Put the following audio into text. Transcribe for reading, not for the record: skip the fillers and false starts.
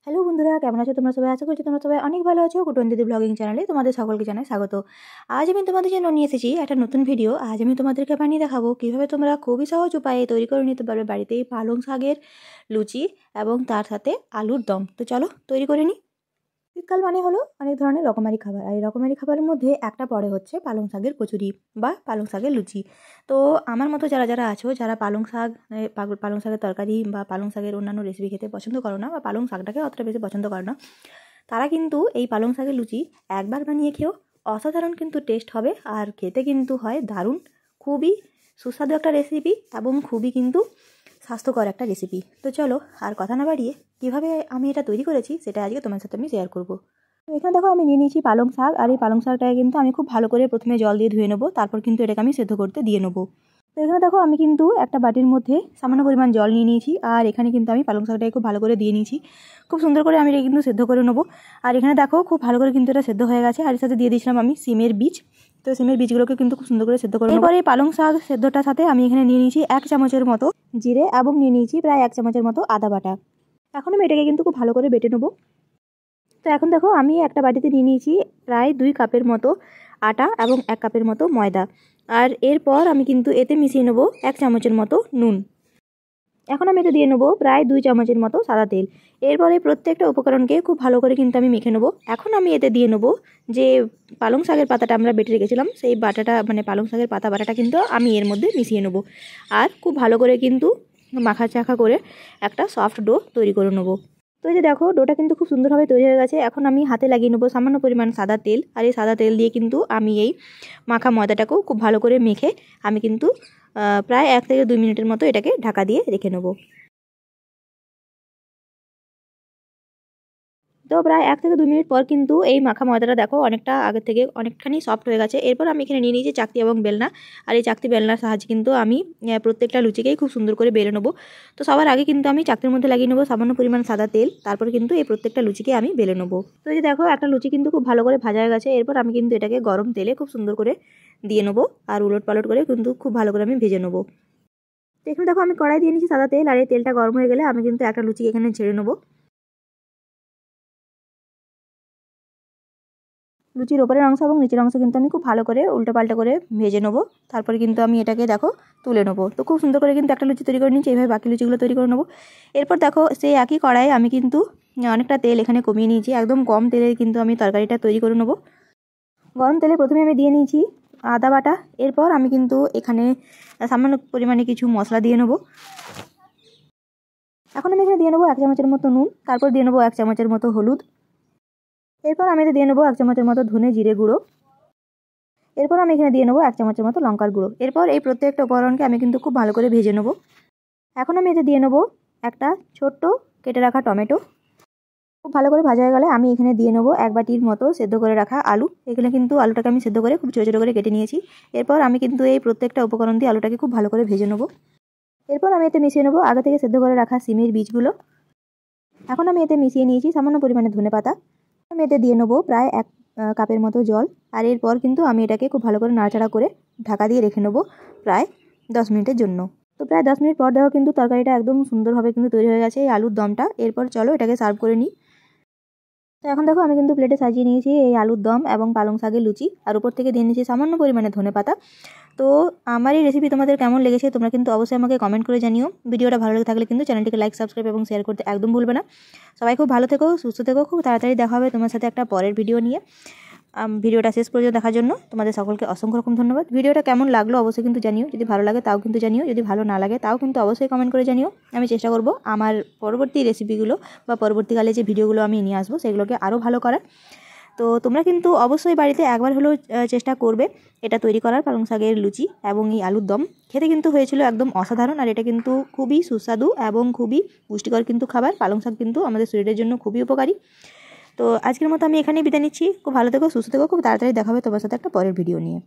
Hello বন্ধুরা, কেমন আছো তোমরা সবাই? আশা করছি তোমরা সবাই অনেক ভালো আছো। কুটন দিদি ব্লগিং চ্যানেলে তোমাদের সকলকে জানাই স্বাগত। আজ আমি তোমাদের জন্য নিয়ে এসেছি একটা নতুন ভিডিও। আজ আমি তোমাদেরকে বানিয়ে দেখাবো কীভাবে তোমরা খুবই সহজ উপায়ে তৈরি করে নিতে পারবে বাড়িতেই পালং শাকের লুচি এবং তার সাথে আলুর দম। তো চলো তৈরি করে নিই। শীতকাল মানে হলো অনেক ধরনের রকমারি খাবার, আর এই রকমারি খাবারের মধ্যে একটা পড়ে হচ্ছে পালং শাকের কচুরি বা পালং শাকের লুচি। তো আমার মতো যারা যারা আছো, যারা পালং শাক পালং শাকের তরকারি বা পালং শাকের অন্যান্য রেসিপি খেতে পছন্দ করো না বা পালং শাকটাকে অতটা বেশি পছন্দ করো না, তারা কিন্তু এই পালং শাকের লুচি একবার বানিয়ে খেও। অসাধারণ কিন্তু টেস্ট হবে, আর খেতে কিন্তু হয় দারুণ। খুবই সুস্বাদু একটা রেসিপি এবং খুবই কিন্তু স্বাস্থ্যকর একটা রেসিপি। তো চলো আর কথা না বাড়িয়ে কীভাবে আমি এটা তৈরি করেছি সেটা আজকে তোমার সাথে আমি শেয়ার করব। তো এখানে দেখো আমি নিয়ে নিয়েছি পালং শাক, আর এই পালং শাকটাকে কিন্তু আমি খুব ভালো করে প্রথমে জল দিয়ে ধুয়ে নেবো, তারপর কিন্তু এটাকে আমি সেদ্ধ করতে দিয়ে নেবো। তো এখানে দেখো আমি কিন্তু একটা বাটির মধ্যে সামান্য পরিমাণ জল নিয়ে নিয়েছি, আর এখানে কিন্তু আমি পালং শাকটাকে খুব ভালো করে দিয়ে নিয়েছি। খুব সুন্দর করে আমি এটা কিন্তু সেদ্ধ করে নেবো। আর এখানে দেখো খুব ভালো করে কিন্তু এটা সেদ্ধ হয়ে গেছে, আর এর সাথে দিয়ে দিয়েছিলাম আমি সিমের বীজ। তো সিমের বীজগুলোকে কিন্তু খুব সুন্দর করে সেদ্ধ করে নেবো। এরপরে পালং শাক সেদ্ধটার সাথে আমি এখানে নিয়ে নিয়েছি 1 চামচের মতো জিরে এবং নিয়ে নিয়েছি প্রায় 1 চামচের মতো আদা বাটা। এখন আমি এটাকে কিন্তু খুব ভালো করে বেটে নেবো। তো এখন দেখো আমি একটা বাটিতে নিয়ে নিয়েছি প্রায় 2 কাপের মতো আটা এবং 1 কাপের মতো ময়দা। আর এরপর আমি কিন্তু এতে মিশিয়ে নেবো 1 চামচের মতো নুন। এখন আমি এতে দিয়ে নেবো প্রায় 2 চামচের মতো সাদা তেল। এরপরে প্রত্যেকটা উপকরণকে খুব ভালো করে কিন্তু আমি মেখে নেবো। এখন আমি এতে দিয়ে নেবো যে পালং শাকের পাতাটা আমরা বেটে রেখেছিলাম, সেই বাটাটা মানে পালং শাকের পাতা বাটাটা কিন্তু আমি এর মধ্যে মিশিয়ে নেবো। আর খুব ভালো করে কিন্তু মাখা চাখা করে একটা সফট ডো তৈরি করে নেবো। তো এই যে দেখো ডোটা কিন্তু খুব সুন্দরভাবে তৈরি হয়ে গেছে। এখন আমি হাতে লাগিয়ে নেবো সামান্য পরিমাণ সাদা তেল, আর এই সাদা তেল দিয়ে কিন্তু আমি এই মাখা ময়দাটাকেও খুব ভালো করে মেখে আমি কিন্তু প্রায় 1 থেকে 2 মিনিটের মতো এটাকে ঢাকা দিয়ে রেখে নেবো। তো প্রায় 1 থেকে 2 মিনিট পর কিন্তু এই মাখা ময়দাটা দেখো অনেকটা আগের থেকে অনেকখানি সফট হয়ে গেছে। এরপর আমি এখানে নিয়ে নিয়েছি চাকতি এবং বেলনা, আর এই চাকতি বেলনার সাহায্যে কিন্তু আমি প্রত্যেকটা লুচিকেই খুব সুন্দর করে বেলে নেবো। তো সবার আগে কিন্তু আমি চাকতির মধ্যে লাগিয়ে নেবো সামান্য পরিমাণ সাদা তেল, তারপর কিন্তু এই প্রত্যেকটা লুচিকে আমি বেলে নেবো। তো এই যে দেখো একটা লুচি কিন্তু খুব ভালো করে ভাজা হয়ে গেছে। এরপর আমি কিন্তু এটাকে গরম তেলে খুব সুন্দর করে দিয়ে নেবো, আর উলট পালট করে কিন্তু খুব ভালো করে আমি ভেজে নেবো। তো এখানে দেখো আমি কড়াই দিয়ে নিয়েছি সাদা তেল, আর এই তেলটা গরম হয়ে গেলে আমি কিন্তু একটা লুচি এখানে ছেড়ে নেবো। লুচির ওপরের অংশ এবং নিচের অংশ কিন্তু আমি খুব ভালো করে উল্টো পাল্টা করে ভেজে নেবো। তারপরে কিন্তু আমি এটাকে দেখো তুলে নেবো। তো খুব সুন্দর করে কিন্তু একটা লুচি তৈরি করে নিচ্ছি, এইভাবে বাকি লুচিগুলো তৈরি করে নেবো। এরপর দেখো সেই একই কড়াইয়ে আমি কিন্তু অনেকটা তেল এখানে কমিয়ে নিয়েছি, একদম কম তেলে কিন্তু আমি তরকারিটা তৈরি করে নেবো। গরম তেলে প্রথমে আমি দিয়ে নিয়েছি আদা বাটা। এরপর আমি কিন্তু এখানে সামান্য পরিমাণে কিছু মশলা দিয়ে নেবো। এখন আমি এখানে দিয়ে নেবো 1 চামচের মতো নুন, তারপর দিয়ে নেবো 1 চামচের মতো হলুদ। এরপর আমি এতে দিয়ে নেবো 1 চামচের মতো ধনে জিরে গুঁড়ো। এরপর আমি এখানে দিয়ে নেবো 1 চামচের মতো লঙ্কার গুঁড়ো। এরপর এই প্রত্যেকটা উপকরণকে আমি কিন্তু খুব ভালো করে ভেজে নেবো। এখন আমি এতে দিয়ে নেবো একটা ছোট্ট কেটে রাখা টমেটো। খুব ভালো করে ভাজা হয়ে গেলে আমি এখানে দিয়ে নেবো 1 বাটির মতো সেদ্ধ করে রাখা আলু। এখানে কিন্তু আলুটাকে আমি সেদ্ধ করে খুব ছোটো ছোটো করে কেটে নিয়েছি। এরপর আমি কিন্তু এই প্রত্যেকটা উপকরণ দিয়ে আলুটাকে খুব ভালো করে ভেজে নেবো। এরপর আমি এতে মিশিয়ে নেবো আগে থেকে সেদ্ধ করে রাখা সিমের বীজগুলো। এখন আমি এতে মিশিয়ে নিয়েছি সামান্য পরিমাণে ধনেপাতা। আমি এতে দিয়ে নেবো প্রায় 1 কাপের মতো জল। আর এরপর কিন্তু আমি এটাকে খুব ভালো করে নাড়াচাড়া করে ঢাকা দিয়ে রেখে নেবো প্রায় 10 মিনিটের জন্য। তো প্রায় 10 মিনিট পর দেখো কিন্তু তরকারিটা একদম সুন্দরভাবে কিন্তু তৈরি হয়ে গেছে এই আলুর দমটা। এরপর চলো এটাকে সার্ভ করে নিই। তো এখন দেখো আমি কিন্তু প্লেটে সাজিয়ে নিয়েছি এই আলুর দম এবং পালং শাকের লুচি, আর উপর থেকে দিয়ে নিয়েছি সামান্য পরিমাণে ধনেপাতা। তো আমার এই রেসিপি তোমাদের কেমন লেগেছে তোমরা কিন্তু অবশ্যই আমাকে কমেন্ট করে জানিও। ভিডিওটা ভালো লেগে থাকলে কিন্তু চ্যানেলটিকে লাইক, সাবস্ক্রাইব এবং শেয়ার করতে একদম ভুলবে না। সবাই খুব ভালো থেকো, সুস্থ থেকো। খুব তাড়াতাড়ি দেখা হবে তোমার সাথে একটা পরের ভিডিও নিয়ে। ভিডিওটা শেষ পর্যন্ত দেখার জন্য তোমাদের সকলকে অসংখ্য রকম ধন্যবাদ। ভিডিওটা কেমন লাগলো অবশ্যই কিন্তু জানিও। যদি ভালো লাগে তাও কিন্তু জানিও, যদি ভালো না লাগে তাও কিন্তু অবশ্যই কমেন্ট করে জানিও। আমি চেষ্টা করব আমার পরবর্তী রেসিপিগুলো বা পরবর্তীকালে যে ভিডিওগুলো আমি নিয়ে আসবো সেগুলোকে আরও ভালো করার। তো তোমরা কিন্তু অবশ্যই বাড়িতে একবার হলেও চেষ্টা করবে এটা তৈরি করার, পালং শাকের লুচি এবং এই আলুর দম। খেতে কিন্তু হয়েছিল একদম অসাধারণ, আর এটা কিন্তু খুবই সুস্বাদু এবং খুবই পুষ্টিকর কিন্তু খাবার। পালং শাক কিন্তু আমাদের শরীরের জন্য খুবই উপকারী। তো আজকের মতো আমি এখানেই বিদায় নিচ্ছি। খুব ভালো থেকো, সুস্থ থেকো। খুব তাড়াতাড়ি দেখা হবে তোমার সাথে একটা পরের ভিডিও নিয়ে।